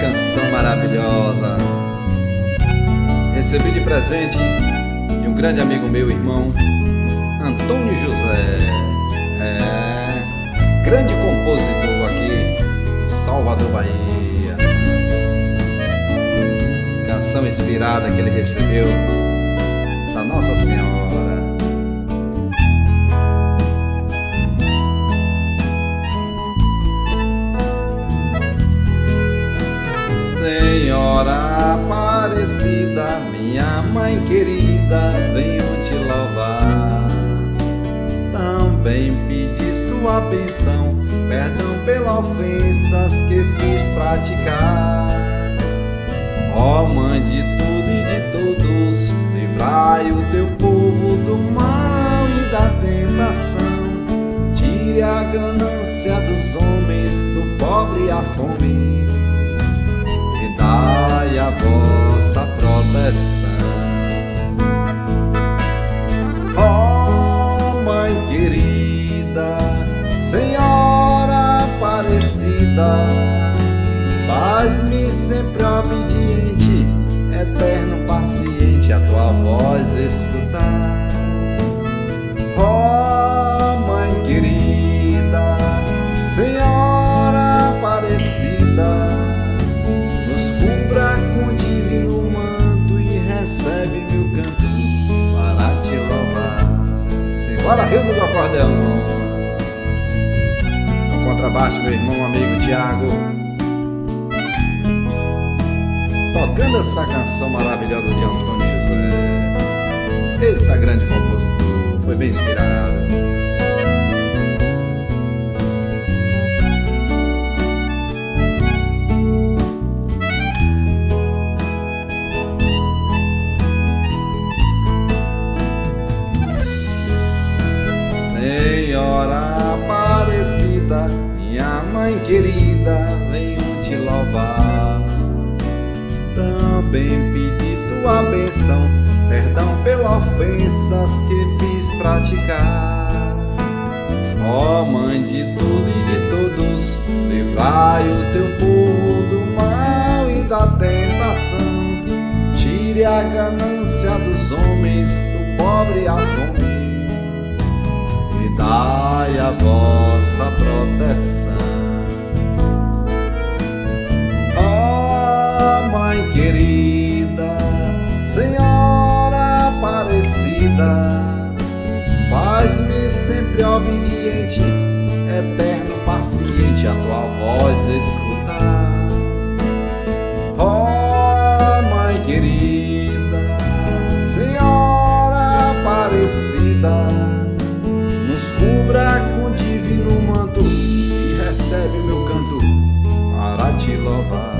canção maravilhosa. Recebi de presente de um grande amigo meu, irmão Antônio José. Grande compositor aqui em Salvador, Bahia. Canção inspirada que ele recebeu da Nossa Senhora. Senhora Aparecida, minha mãe querida, venho te louvar. Também pedi sua bênção, perdão pelas ofensas que fiz praticar. Ó Mãe de tudo e de todos, livrai o teu povo do mal e da tentação. Tire a ganância dos homens, do pobre a fome, dai a vossa proteção. Ó Mãe querida, Senhora Aparecida, faz-me sempre obediente, eterno paciente, a tua voz escutar. Ó Mãe querida, Senhora Aparecida, com divino manto e recebe meu canto para te louvar. Simbora, Rio do acordeão. No contrabaixo, meu irmão, amigo Tiago, tocando essa canção maravilhosa de Antônio José. Eita, grande compositor, foi bem inspirado. Senhora Aparecida, minha mãe querida, venho te louvar. Também pedi tua bênção, perdão pelas ofensas que fiz praticar. Ó Mãe de tudo e de todos, livrai o teu povo do mal e da tentação. Tire a ganância dos homens, do pobre a fome, dai a vossa proteção. Ó Mãe querida, Senhora Aparecida, faz-me sempre obediente, eterno paciente, a tua voz escutar. Ó Mãe querida, Senhora Aparecida, cubra com divino manto e recebe meu canto para te louvar.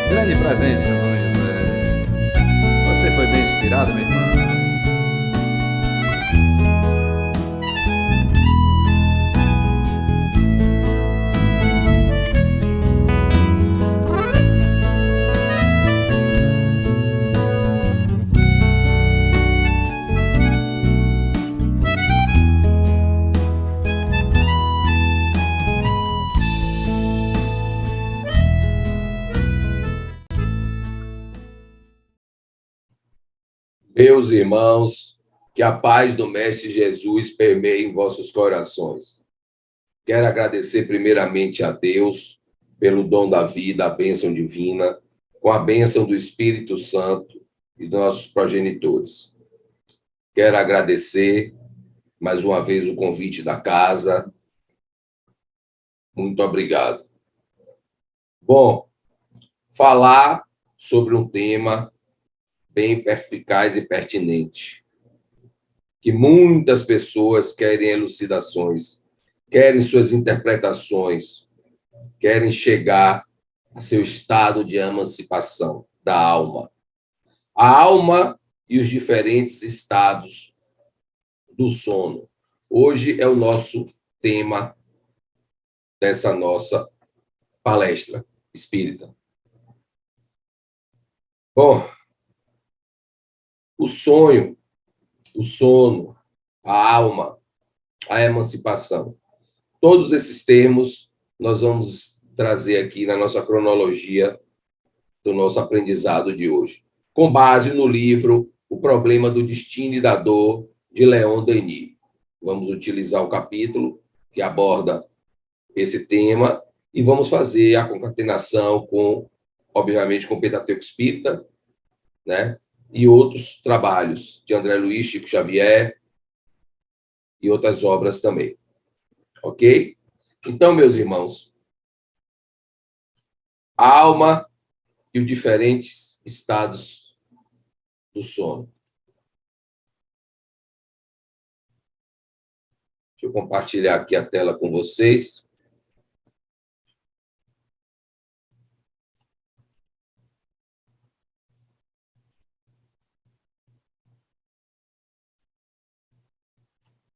Grande presente, Antônio José. Você foi bem inspirado, meu irmão. Meus irmãos, que a paz do Mestre Jesus permeie em vossos corações. Quero agradecer primeiramente a Deus pelo dom da vida, a bênção divina, com a bênção do Espírito Santo e dos nossos progenitores. Quero agradecer mais uma vez o convite da casa. Muito obrigado. Bom, falar sobre um tema bem perspicaz e pertinente, que muitas pessoas querem elucidações, querem suas interpretações, querem chegar a seu estado de emancipação da alma. A alma e os diferentes estados do sono. Hoje é o nosso tema dessa nossa palestra espírita. Bom, o sonho, o sono, a alma, a emancipação. Todos esses termos nós vamos trazer aqui na nossa cronologia do nosso aprendizado de hoje, com base no livro O Problema do Destino e da Dor, de Leon Denis. Vamos utilizar o capítulo que aborda esse tema e vamos fazer a concatenação com, obviamente, com o Pentateuco Espírita, né? E outros trabalhos de André Luiz, Chico Xavier e outras obras também. Ok? Então, meus irmãos, a alma e os diferentes estados do sono. Deixa eu compartilhar aqui a tela com vocês.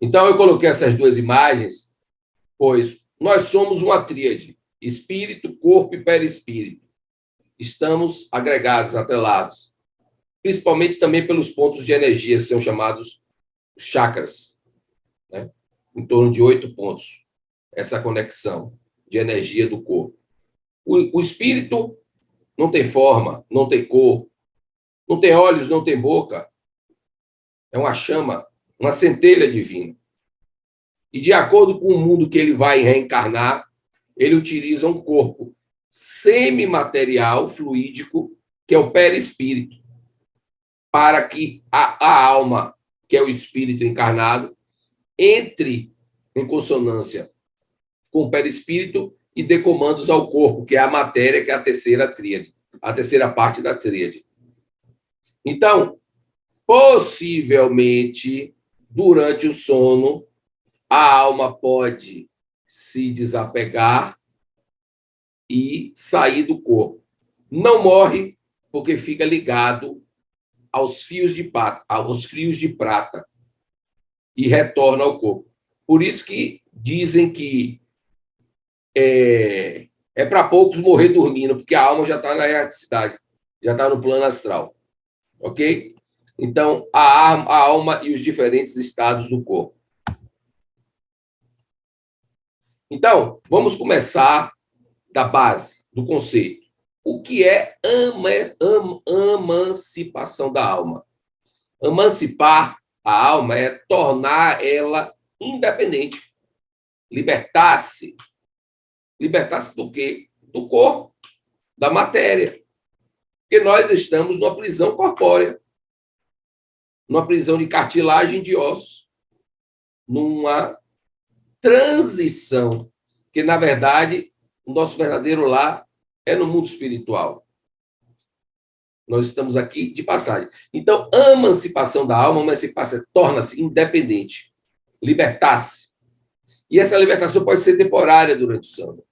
Então, eu coloquei essas duas imagens, pois nós somos uma tríade: espírito, corpo e perispírito. Estamos agregados, atrelados, principalmente também pelos pontos de energia, que são chamados chakras, né? Em torno de 8 pontos, essa conexão de energia do corpo. O espírito não tem forma, não tem cor, não tem olhos, não tem boca. É uma chama, uma centelha divina. E de acordo com o mundo que ele vai reencarnar, ele utiliza um corpo semimaterial, fluídico, que é o perispírito, para que a alma, que é o espírito encarnado, entre em consonância com o perispírito e dê comandos ao corpo, que é a matéria, que é a terceira tríade, a terceira parte da tríade. Então, possivelmente, durante o sono, a alma pode se desapegar e sair do corpo. Não morre, porque fica ligado aos fios de prata e retorna ao corpo. Por isso que dizem que é para poucos morrer dormindo, porque a alma já está na erraticidade, já está no plano astral. Ok? Então, a alma e os diferentes estados do corpo. Então, vamos começar da base, do conceito. O que é emancipação da alma? Emancipar a alma é tornar ela independente. Libertar-se. Libertar-se do quê? Do corpo, da matéria. Porque nós estamos numa prisão corpórea, numa prisão de cartilagem de ossos, numa transição, que, na verdade, o nosso verdadeiro lar é no mundo espiritual. Nós estamos aqui de passagem. Então, a emancipação da alma, emancipação torna-se independente, libertar-se. E essa libertação pode ser temporária durante o sono.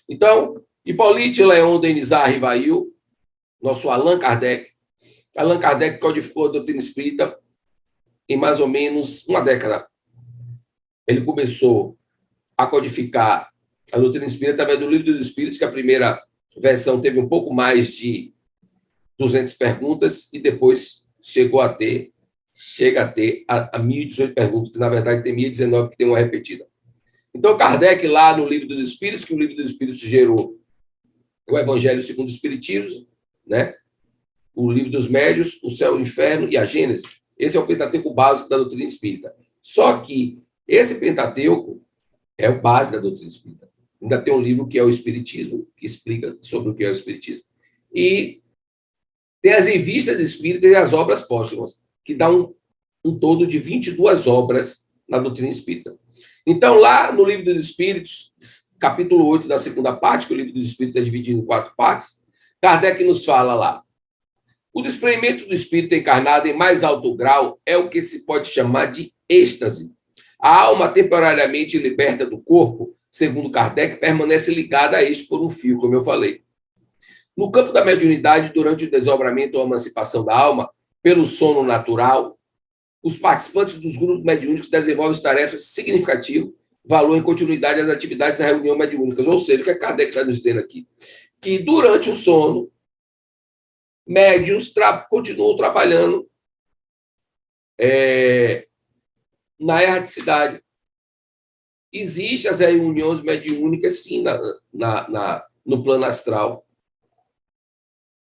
Então, Hippolyte Léon Denis Rivail, nosso Allan Kardec codificou a doutrina espírita em mais ou menos uma década. Ele começou a codificar a doutrina espírita através do Livro dos Espíritos, que a primeira versão teve um pouco mais de 200 perguntas e depois chega a ter 1.018 perguntas, que na verdade tem 1.019 que tem uma repetida. Então, Kardec, lá no Livro dos Espíritos, que o Livro dos Espíritos gerou o Evangelho segundo o Espiritismo, né? O Livro dos Médiuns, o Céu, o Inferno e a Gênese. Esse é o Pentateuco básico da doutrina espírita. Só que esse Pentateuco é o base da doutrina espírita. Ainda tem um livro que é o Espiritismo, que explica sobre o que é o Espiritismo. E tem as revistas espíritas e as obras póstumas, que dá um todo de 22 obras na doutrina espírita. Então, lá no Livro dos Espíritos, capítulo 8 da segunda parte, que o Livro dos Espíritos é dividido em 4 partes, Kardec nos fala lá: o desprendimento do espírito encarnado em mais alto grau é o que se pode chamar de êxtase. A alma temporariamente liberta do corpo, segundo Kardec, permanece ligada a este por um fio, como eu falei. No campo da mediunidade, durante o desdobramento ou emancipação da alma, pelo sono natural, os participantes dos grupos mediúnicos desenvolvem tarefas significativas, valor em continuidade às atividades da reunião mediúnicas. Ou seja, o que a Kardec está nos dizendo aqui? Que durante o sono, médiuns continuam trabalhando na erraticidade. Existem as reuniões mediúnicas, sim, na no plano astral,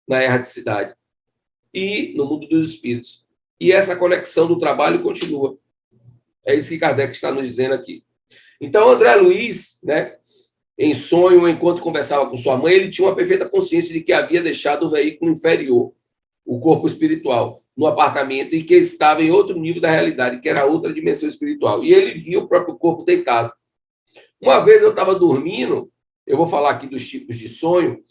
na erraticidade, e no mundo dos espíritos. E essa conexão do trabalho continua. É isso que Kardec está nos dizendo aqui. Então, André Luiz, né, em sonho, enquanto conversava com sua mãe, ele tinha uma perfeita consciência de que havia deixado o veículo inferior, o corpo espiritual, no apartamento e que estava em outro nível da realidade, que era outra dimensão espiritual. E ele via o próprio corpo deitado. Uma vez eu estava dormindo, eu vou falar aqui dos tipos de sonho.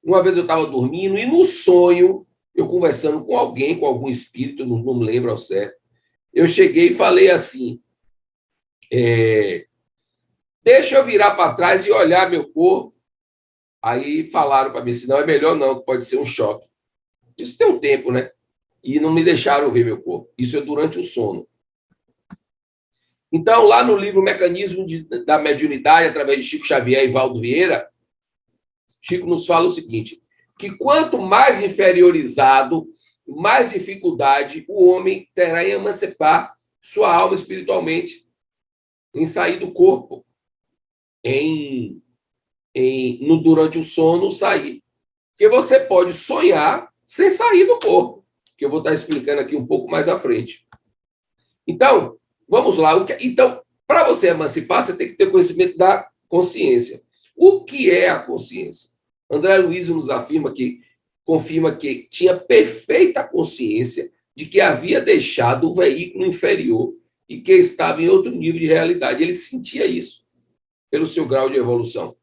Uma vez eu estava dormindo e no sonho, eu conversando com alguém, com algum espírito, não me lembro ao certo, eu cheguei e falei assim, deixa eu virar para trás e olhar meu corpo. Aí falaram para mim assim, não, é melhor não, pode ser um choque. Isso tem um tempo, né? E não me deixaram ver meu corpo. Isso é durante o sono. Então, lá no livro Mecanismo da Mediunidade, através de Chico Xavier e Valdo Vieira, Chico nos fala o seguinte, que quanto mais inferiorizado, mais dificuldade o homem terá em emancipar sua alma espiritualmente, em sair do corpo, durante o sono, sair. Porque você pode sonhar sem sair do corpo, que eu vou estar explicando aqui um pouco mais à frente. Então, vamos lá. Então, para você emancipar, você tem que ter conhecimento da consciência. O que é a consciência? André Luiz nos confirma que tinha perfeita consciência de que havia deixado o veículo inferior e que estava em outro nível de realidade. Ele sentia isso, pelo seu grau de evolução.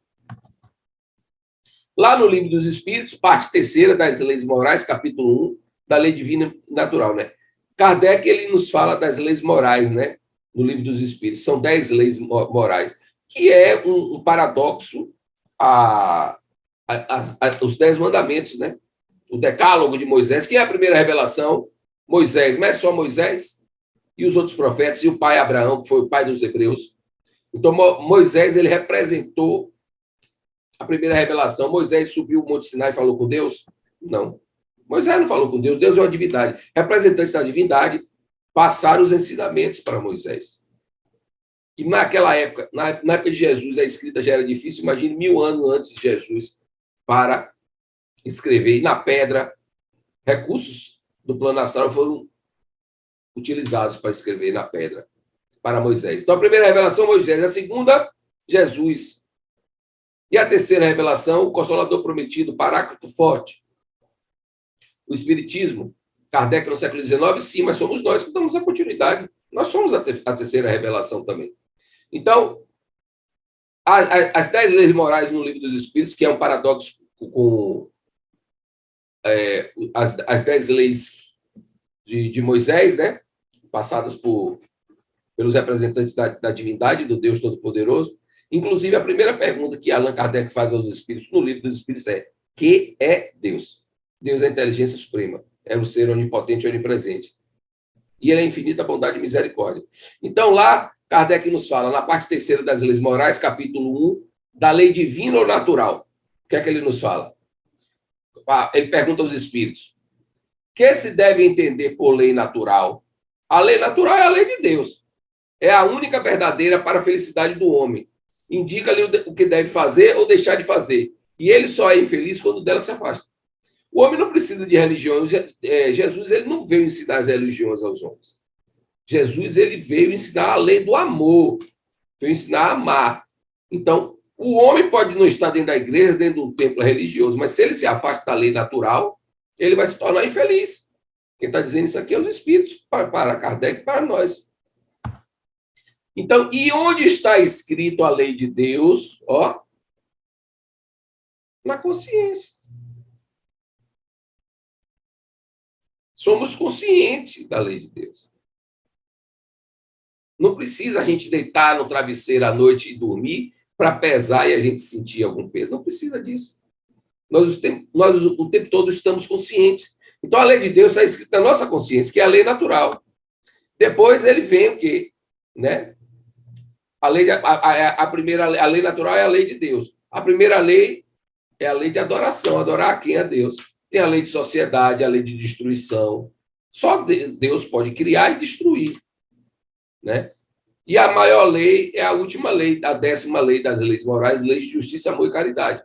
Lá no Livro dos Espíritos, parte terceira das Leis Morais, capítulo 1, da Lei Divina Natural, né? Kardec, ele nos fala das leis morais, né? No Livro dos Espíritos. São 10 leis morais, que é um paradoxo os 10 mandamentos, né? O Decálogo de Moisés, que é a primeira revelação, Moisés, mas é só Moisés e os outros profetas, e o pai Abraão, que foi o pai dos hebreus. Então, Moisés, ele representou a primeira revelação. Moisés subiu o Monte Sinai e falou com Deus? Não. Moisés não falou com Deus, Deus é uma divindade. Representantes da divindade passaram os ensinamentos para Moisés. E naquela época, na época de Jesus, a escrita já era difícil, imagine 1000 anos antes de Jesus, para escrever. E na pedra, recursos do plano astral foram utilizados para escrever na pedra, para Moisés. Então, a primeira revelação, Moisés. A segunda, Jesus. E a terceira revelação, o Consolador Prometido, o Paráclito Forte. O Espiritismo, Kardec no século XIX, sim, mas somos nós que damos a continuidade. Nós somos a terceira revelação também. Então, as 10 leis morais no Livro dos Espíritos, que é um paradoxo com as 10 leis de Moisés, né? Passadas pelos representantes da divindade, do Deus Todo-Poderoso. Inclusive, a primeira pergunta que Allan Kardec faz aos Espíritos no Livro dos Espíritos é: que é Deus? Deus é a inteligência suprema, é o ser onipotente e onipresente. E ele é infinita bondade e misericórdia. Então, lá, Kardec nos fala, na parte terceira das leis morais, capítulo 1, da lei divina ou natural. O que é que ele nos fala? Ele pergunta aos espíritos: que se deve entender por lei natural? A lei natural é a lei de Deus. É a única verdadeira para a felicidade do homem. Indica-lhe o que deve fazer ou deixar de fazer. E ele só é infeliz quando dela se afasta. O homem não precisa de religião. Jesus, ele não veio ensinar as religiões aos homens. Jesus, ele veio ensinar a lei do amor. Veio ensinar a amar. Então, o homem pode não estar dentro da igreja, dentro de um templo religioso, mas se ele se afasta da lei natural, ele vai se tornar infeliz. Quem está dizendo isso aqui é os espíritos, para Kardec e para nós. Então, e onde está escrito a lei de Deus? Ó, na consciência. Somos conscientes da lei de Deus. Não precisa a gente deitar no travesseiro à noite e dormir para pesar e a gente sentir algum peso. Não precisa disso. Nós o tempo todo estamos conscientes. Então, a lei de Deus está escrita na nossa consciência, que é a lei natural. Depois ele vem o quê? Né? A lei natural é a lei de Deus. A primeira lei é a lei de adoração, adorar a quem é Deus. Tem a lei de sociedade, a lei de destruição. Só Deus pode criar e destruir. Né? E a maior lei é a última lei, a 10ª lei das leis morais, leis de justiça, amor e caridade.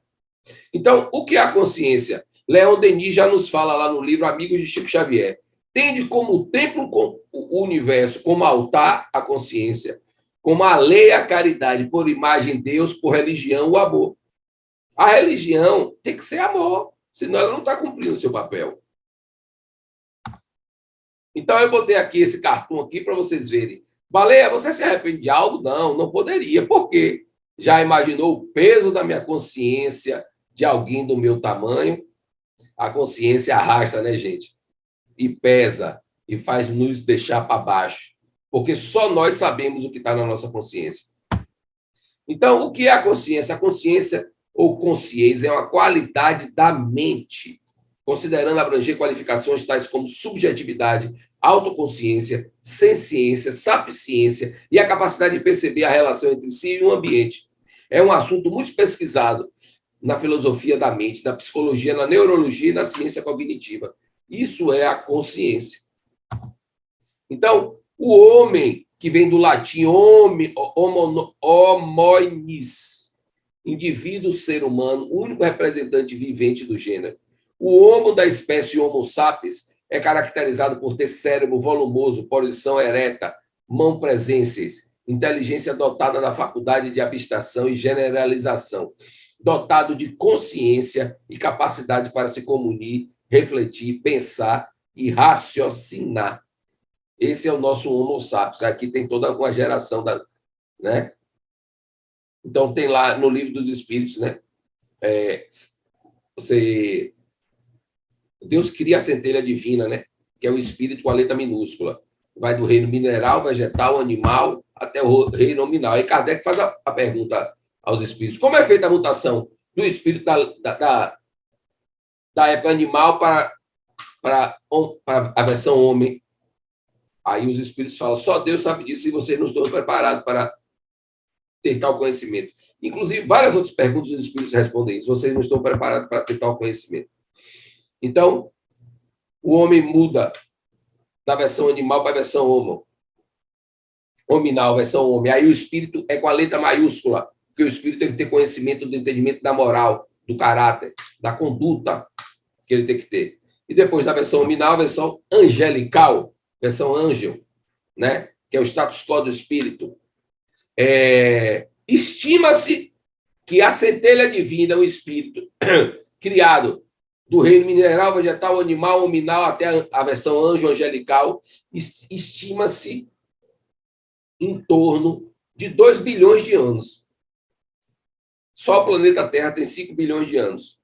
Então, o que é a consciência? Leon Denis já nos fala lá no livro Amigos de Chico Xavier. Tende como templo o universo, como altar a consciência, como a lei a caridade, por imagem de Deus, por religião o amor. A religião tem que ser amor, senão ela não está cumprindo o seu papel. Então, eu botei aqui esse cartão aqui para vocês verem. Baleia, você se arrepende de algo? Não, não poderia. Por quê? Já imaginou o peso da minha consciência de alguém do meu tamanho? A consciência arrasta, né, gente? E pesa, e faz nos deixar para baixo. Porque só nós sabemos o que está na nossa consciência. Então, o que é a consciência? A consciência ou consciência é uma qualidade da mente, considerando abranger qualificações tais como subjetividade, autoconsciência, senciência, sapiência e a capacidade de perceber a relação entre si e o ambiente. É um assunto muito pesquisado na filosofia da mente, na psicologia, na neurologia e na ciência cognitiva. Isso é a consciência. Então, o homem, que vem do latim homonis, indivíduo, ser humano, único representante vivente do gênero. O homo da espécie Homo sapiens é caracterizado por ter cérebro volumoso, posição ereta, mão presências, inteligência dotada da faculdade de abstração e generalização, dotado de consciência e capacidade para se comunicar, refletir, pensar e raciocinar. Esse é o nosso Homo sapiens. Aqui tem toda uma geração né? Então tem lá no Livro dos Espíritos, né? Deus cria a centelha divina, né? Que é o espírito com a letra minúscula. Vai do reino mineral, vegetal, animal, até o reino nominal. Aí Kardec faz a pergunta aos espíritos: como é feita a mutação do espírito da época animal para a versão homem? Aí os espíritos falam: só Deus sabe disso e vocês não estão preparados para ter tal conhecimento. Inclusive, várias outras perguntas os espíritos respondem isso: vocês não estão preparados para ter tal conhecimento. Então, o homem muda da versão animal para a versão hominal, versão homem. Aí o espírito é com a letra maiúscula, porque o espírito tem que ter conhecimento do entendimento da moral, do caráter, da conduta que ele tem que ter. E depois da versão hominal, a versão angelical, versão ángel, né? Que é o status quo do espírito. Estima-se que a centelha divina, o espírito criado do reino mineral, vegetal, animal, hominal, até a versão anjo angelical, estima-se em torno de 2 bilhões de anos. Só o planeta Terra tem 5 bilhões de anos.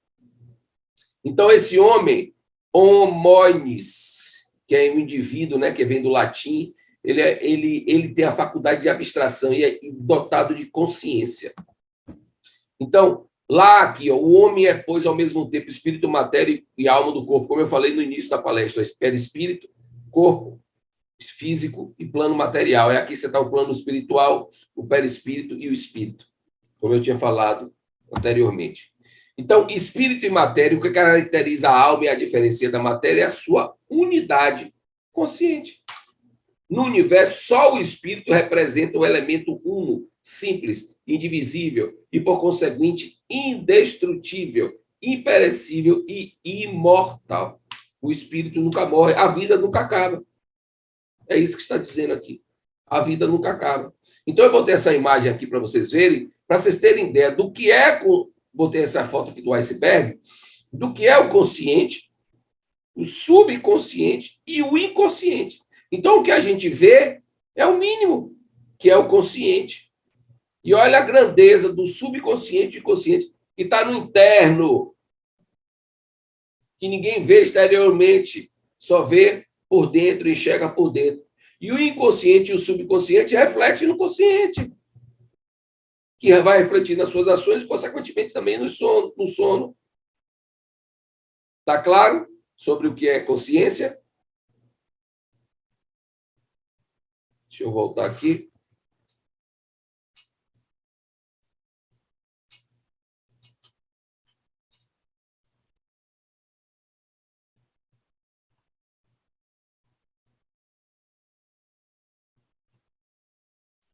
Então, esse homem, homonis, que é um indivíduo, né, que vem do latim, ele tem a faculdade de abstração e é dotado de consciência. Então, lá aqui, ó, o homem é, pois, ao mesmo tempo espírito, matéria e alma do corpo, como eu falei no início da palestra, perispírito, corpo físico e plano material. É aqui você está o plano espiritual, o perispírito e o espírito, como eu tinha falado anteriormente. Então, espírito e matéria, o que caracteriza a alma e a diferencia da matéria é a sua unidade consciente. No universo, só o espírito representa o elemento uno, simples, indivisível e, por conseguinte, indestrutível, imperecível e imortal. O espírito nunca morre, a vida nunca acaba. É isso que está dizendo aqui. A vida nunca acaba. Então, eu botei essa imagem aqui para vocês verem, para vocês terem ideia do que é... Botei essa foto aqui do iceberg, do que é o consciente, o subconsciente e o inconsciente. Então, o que a gente vê é o mínimo, que é o consciente. E olha a grandeza do subconsciente e consciente, que está no interno, que ninguém vê exteriormente, só vê por dentro, enxerga por dentro. E o inconsciente e o subconsciente refletem no consciente, que vai refletir nas suas ações e, consequentemente, também no sono. Está claro sobre o que é consciência? Deixa eu voltar aqui.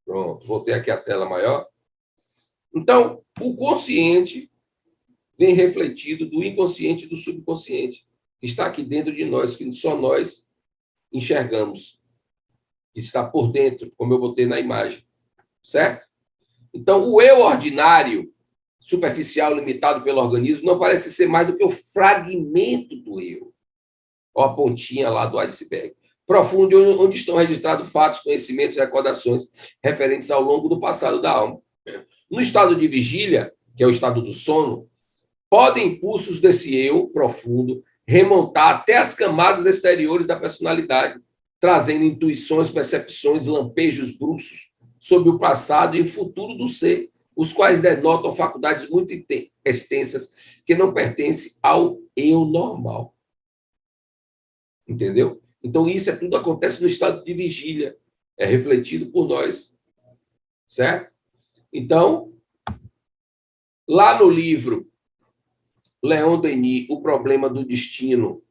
Pronto, voltei aqui a tela maior. Então, o consciente vem refletido do inconsciente e do subconsciente, que está aqui dentro de nós, que só nós enxergamos, que está por dentro, como eu botei na imagem, certo? Então, o eu ordinário, superficial, limitado pelo organismo, não parece ser mais do que o fragmento do eu, ou a pontinha lá do iceberg. Profundo, onde estão registrados fatos, conhecimentos e recordações referentes ao longo do passado da alma. No estado de vigília, que é o estado do sono, podem impulsos desse eu profundo remontar até as camadas exteriores da personalidade, trazendo intuições, percepções, lampejos bruscos sobre o passado e o futuro do ser, os quais denotam faculdades muito extensas que não pertencem ao eu normal. Entendeu? Então, isso tudo acontece no estado de vigília, é refletido por nós, certo? Então, lá no livro Leon Denis, O Problema do Destino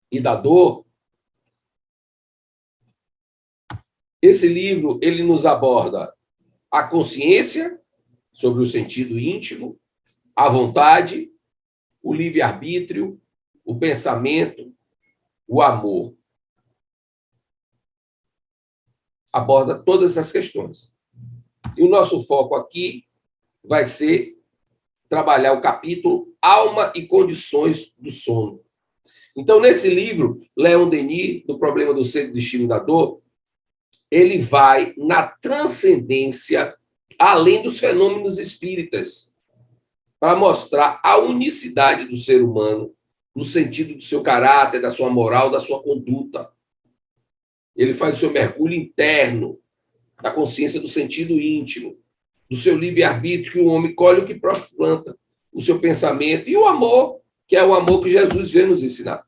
e da Dor, esse livro ele nos aborda a consciência sobre o sentido íntimo, a vontade, o livre-arbítrio, o pensamento, o amor. Aborda todas essas questões. E o nosso foco aqui vai ser trabalhar o capítulo Alma e Condições do Sono. Então, nesse livro, Leon Denis, do Problema do Ser, do Destino e da Dor, ele vai na transcendência além dos fenômenos espíritas, para mostrar a unicidade do ser humano no sentido do seu caráter, da sua moral, da sua conduta. Ele faz o seu mergulho interno, da consciência do sentido íntimo, do seu livre-arbítrio, que o homem colhe o que próprio planta, o seu pensamento e o amor, que é o amor que Jesus veio nos ensinar.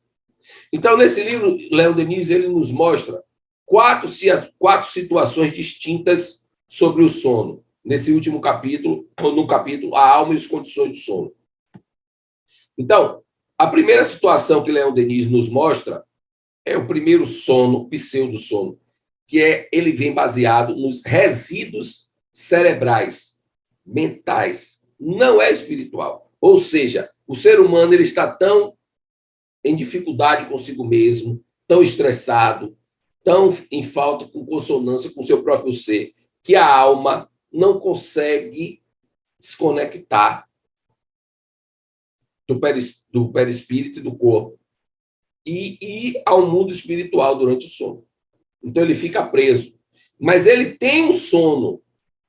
Então, nesse livro, Leon Denis, ele nos mostra quatro situações distintas sobre o sono, nesse último capítulo, ou no capítulo A Alma e as Condições do Sono. Então, a primeira situação que Leon Denis nos mostra é o primeiro sono, pseudo-sono, que ele vem baseado nos resíduos cerebrais, mentais, não é espiritual. Ou seja, o ser humano ele está tão em dificuldade consigo mesmo, tão estressado, tão em falta com consonância com o seu próprio ser, que a alma não consegue desconectar do perispírito e do corpo e ir ao mundo espiritual durante o sono. Então ele fica preso. Mas ele tem um sono,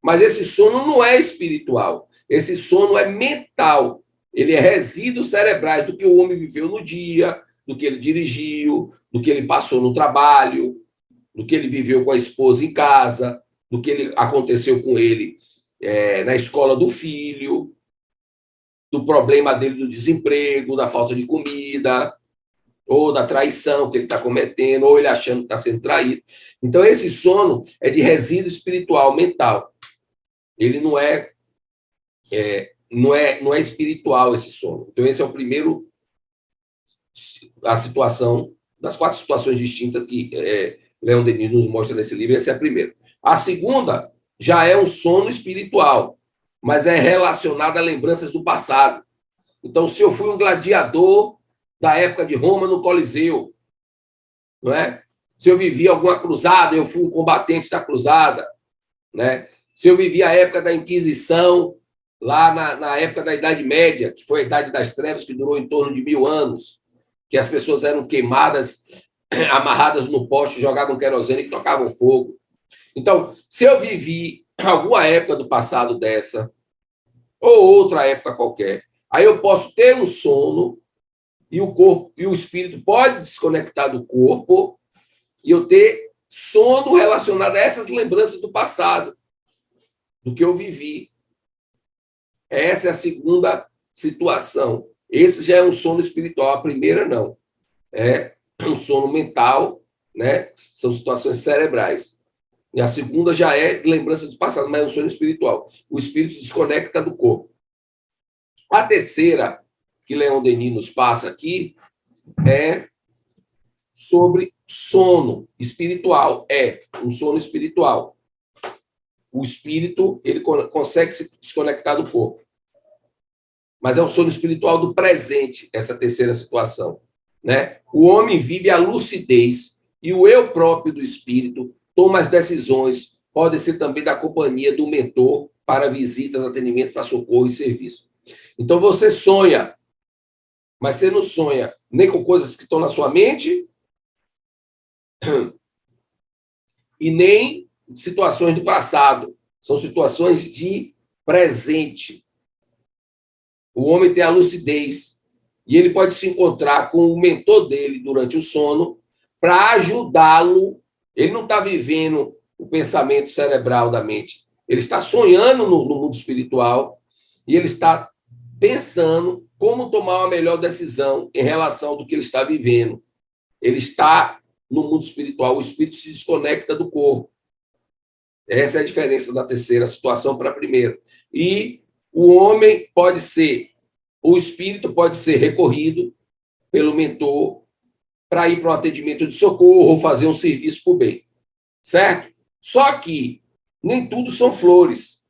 mas esse sono não é espiritual. Esse sono é mental. Ele é resíduos cerebrais do que o homem viveu no dia, do que ele dirigiu, do que ele passou no trabalho, do que ele viveu com a esposa em casa, do que aconteceu com ele na escola do filho, do problema dele do desemprego, da falta de comida, ou da traição que ele está cometendo, ou ele achando que está sendo traído. Então, esse sono é de resíduo espiritual, mental. Ele não é espiritual, esse sono. Então, esse é o primeiro, a situação, das quatro situações distintas que Leon Denis nos mostra nesse livro, essa é a primeira. A segunda já é um sono espiritual, mas é relacionada a lembranças do passado. Então, se eu fui um gladiador da época de Roma no Coliseu, não é? Se eu vivi alguma cruzada, eu fui um combatente da cruzada, né? Se eu vivi a época da Inquisição, lá na época da Idade Média, que foi a Idade das Trevas, que durou em torno de 1000 anos, que as pessoas eram queimadas, amarradas no poste, jogavam querosene e tocavam fogo. Então, se eu vivi alguma época do passado dessa, ou outra época qualquer, aí eu posso ter um sono, e o corpo e o espírito pode desconectar do corpo e eu ter sono relacionado a essas lembranças do passado, do que eu vivi. Essa é a segunda situação. Esse já é um sono espiritual. A primeira, não. É um sono mental, né? São situações cerebrais. E a segunda já é lembrança do passado, mas é um sono espiritual. O espírito se desconecta do corpo. A terceira que Leon Denis nos passa aqui é sobre sono espiritual. É um sono espiritual. O espírito ele consegue se desconectar do corpo. mas é um sono espiritual do presente, essa terceira situação, né? O homem vive a lucidez e o eu próprio do espírito toma as decisões, pode ser também da companhia do mentor para visitas, atendimento para socorro e serviço. Então você sonha, mas você não sonha nem com coisas que estão na sua mente e nem situações do passado. São situações de presente. O homem tem a lucidez e ele pode se encontrar com o mentor dele durante o sono para ajudá-lo. Ele não está vivendo o pensamento cerebral da mente. Ele está sonhando no mundo espiritual e ele está pensando como tomar uma melhor decisão em relação do que ele está vivendo. Ele está no mundo espiritual, o espírito se desconecta do corpo. Essa é a diferença da terceira situação para a primeira. E o homem pode ser, o espírito pode ser recorrido pelo mentor para ir para um atendimento de socorro ou fazer um serviço por bem. Certo? Só que nem tudo são flores.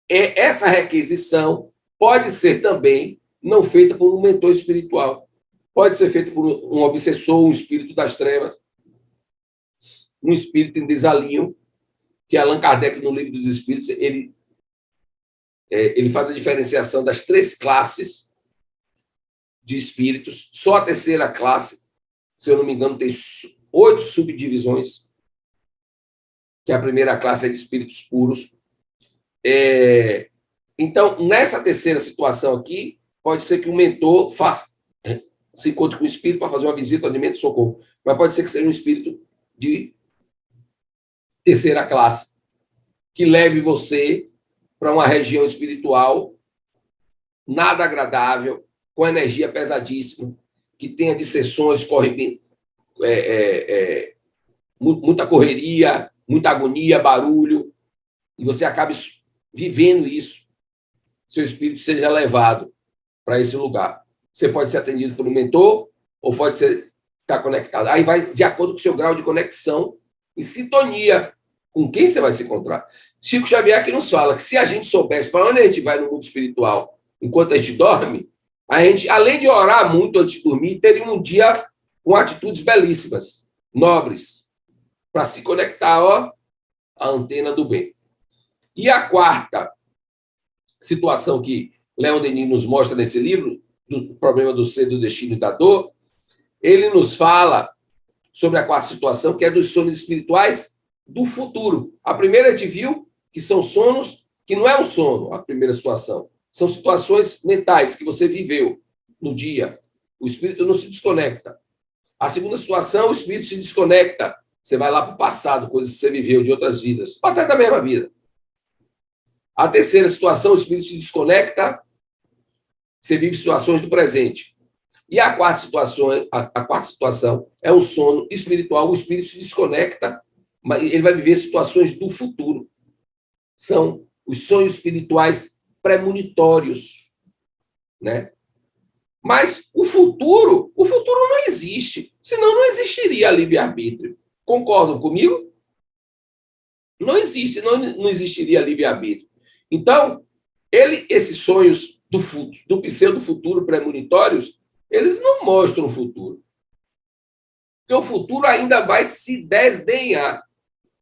Essa requisição pode ser também não feita por um mentor espiritual. Pode ser feita por um obsessor, um espírito das trevas, um espírito em desalinho, que Allan Kardec, no Livro dos Espíritos, ele faz a diferenciação das 3 classes de espíritos. Só a terceira classe, se eu não me engano, tem 8 subdivisões, que a primeira classe é de espíritos puros. Então, nessa terceira situação aqui, pode ser que o mentor se encontre com o espírito para fazer uma visita, um atendimento, socorro. Mas pode ser que seja um espírito de terceira classe, que leve você para uma região espiritual nada agradável, com energia pesadíssima, que tenha dissensões, muita correria, muita agonia, barulho, e você acabe vivendo isso. Seu espírito seja levado para esse lugar. Você pode ser atendido por um mentor ou pode ficar conectado. Aí vai de acordo com o seu grau de conexão e sintonia com quem você vai se encontrar. Chico Xavier que nos fala que se a gente soubesse para onde a gente vai no mundo espiritual enquanto a gente dorme, a gente, além de orar muito antes de dormir, teria um dia com atitudes belíssimas, nobres, para se conectar à antena do bem. E a quarta situação que Leon Denis nos mostra nesse livro, do problema do ser, do destino e da dor, ele nos fala sobre a quarta situação, que é dos sonhos espirituais do futuro. A primeira a gente viu que são sonos, que não é um sono, a primeira situação. São situações mentais que você viveu no dia. O espírito não se desconecta. A segunda situação, o espírito se desconecta. Você vai lá para o passado, coisas que você viveu de outras vidas, até da mesma vida. A terceira situação, o espírito se desconecta, você vive situações do presente. E a quarta situação é um sono espiritual, o espírito se desconecta, mas ele vai viver situações do futuro. São os sonhos espirituais premonitórios, né? Mas o futuro não existe, senão não existiria livre-arbítrio. Concordam comigo? Não existe, não existiria livre-arbítrio. Então, esses sonhos do pseudo-futuro premonitórios, eles não mostram o futuro. Porque o futuro ainda vai se desdenhar.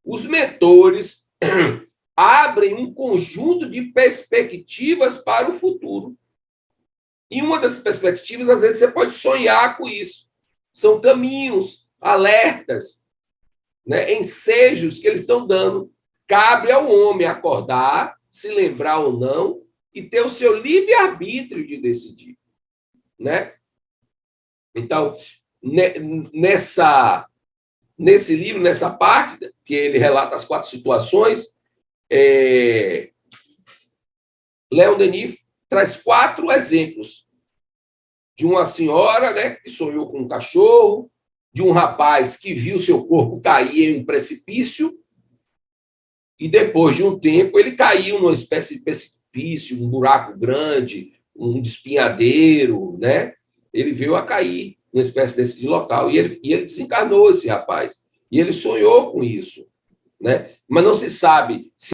Os mentores abrem um conjunto de perspectivas para o futuro. E uma das perspectivas, às vezes, você pode sonhar com isso. São caminhos, alertas, né, ensejos que eles estão dando. Cabe ao homem acordar, se lembrar ou não, e ter o seu livre-arbítrio de decidir. Né? Então, nesse livro, nessa parte, que ele relata as 4 situações, Leon Denis traz 4 exemplos de uma senhora, né, que sonhou com um cachorro, de um rapaz que viu seu corpo cair em um precipício e depois de um tempo ele caiu numa espécie de precipício, um buraco grande, um despenhadeiro, né? Ele veio a cair numa espécie desse de local e ele desencarnou, esse rapaz. E ele sonhou com isso, né? Mas não se sabe se